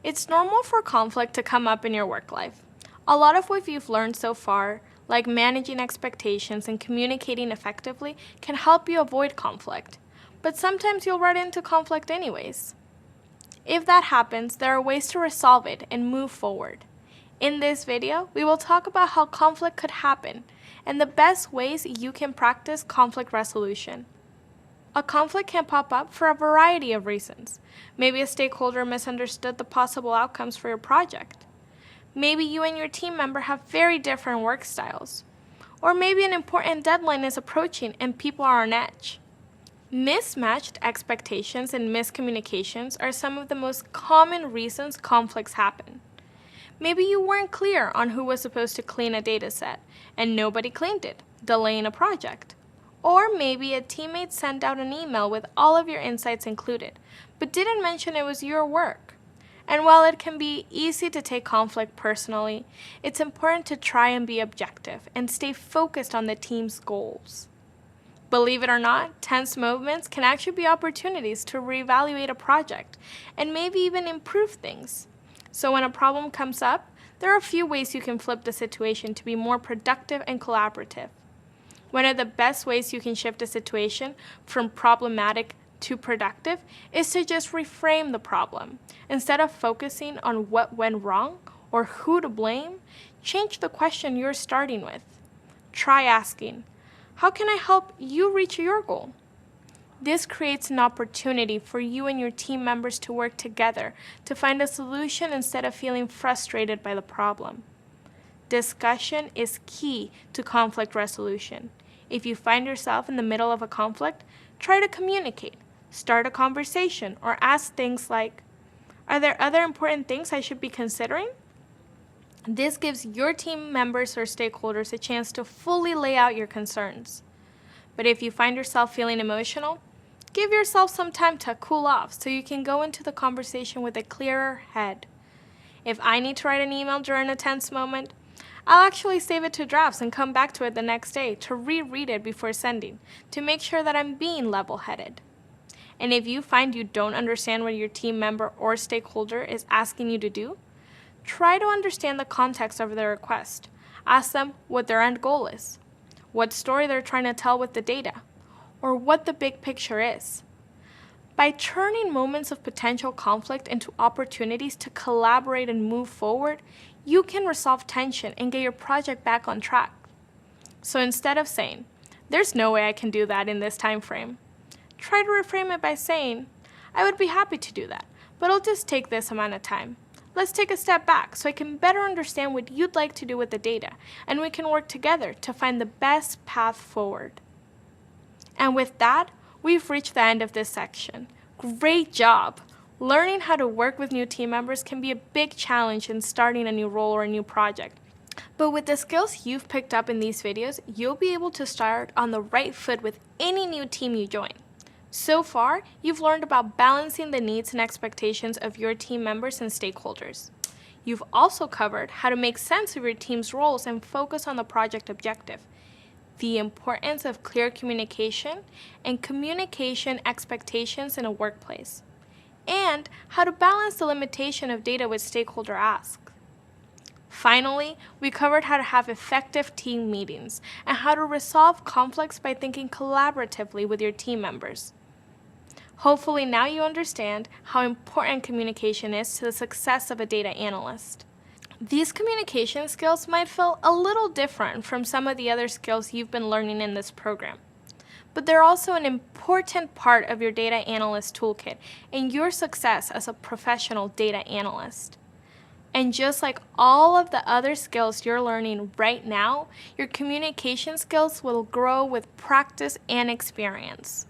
It's normal for conflict to come up in your work life. A lot of what you've learned so far, like managing expectations and communicating effectively, can help you avoid conflict. But sometimes you'll run into conflict anyways. If that happens, there are ways to resolve it and move forward. In this video, we will talk about how conflict could happen and the best ways you can practice conflict resolution. A conflict can pop up for a variety of reasons. Maybe a stakeholder misunderstood the possible outcomes for your project. Maybe you and your team member have very different work styles. Or maybe an important deadline is approaching and people are on edge. Mismatched expectations and miscommunications are some of the most common reasons conflicts happen. Maybe you weren't clear on who was supposed to clean a dataset, and nobody cleaned it, delaying a project. Or maybe a teammate sent out an email with all of your insights included, but didn't mention it was your work. And while it can be easy to take conflict personally, it's important to try and be objective and stay focused on the team's goals. Believe it or not, tense moments can actually be opportunities to reevaluate a project and maybe even improve things. So when a problem comes up, there are a few ways you can flip the situation to be more productive and collaborative. One of the best ways you can shift a situation from problematic to productive is to just reframe the problem. Instead of focusing on what went wrong or who to blame, change the question you're starting with. Try asking, how can I help you reach your goal? This creates an opportunity for you and your team members to work together to find a solution instead of feeling frustrated by the problem. Discussion is key to conflict resolution. If you find yourself in the middle of a conflict, try to communicate, start a conversation, or ask things like, are there other important things I should be considering? This gives your team members or stakeholders a chance to fully lay out your concerns. But if you find yourself feeling emotional, give yourself some time to cool off so you can go into the conversation with a clearer head. If I need to write an email during a tense moment, I'll actually save it to drafts and come back to it the next day to reread it before sending, to make sure that I'm being level-headed. And if you find you don't understand what your team member or stakeholder is asking you to do, try to understand the context of their request. Ask them what their end goal is, what story they're trying to tell with the data, or what the big picture is. By turning moments of potential conflict into opportunities to collaborate and move forward, you can resolve tension and get your project back on track. So instead of saying, there's no way I can do that in this time frame, try to reframe it by saying, I would be happy to do that, but it'll just take this amount of time. Let's take a step back so I can better understand what you'd like to do with the data, and we can work together to find the best path forward. And with that, we've reached the end of this section. Great job! Learning how to work with new team members can be a big challenge in starting a new role or a new project. But with the skills you've picked up in these videos, you'll be able to start on the right foot with any new team you join. So far, you've learned about balancing the needs and expectations of your team members and stakeholders. You've also covered how to make sense of your team's roles and focus on the project objective, the importance of clear communication and communication expectations in a workplace, and how to balance the limitation of data with stakeholder asks. Finally, we covered how to have effective team meetings and how to resolve conflicts by thinking collaboratively with your team members. Hopefully now you understand how important communication is to the success of a data analyst. These communication skills might feel a little different from some of the other skills you've been learning in this program, but they're also an important part of your data analyst toolkit and your success as a professional data analyst. And just like all of the other skills you're learning right now, your communication skills will grow with practice and experience.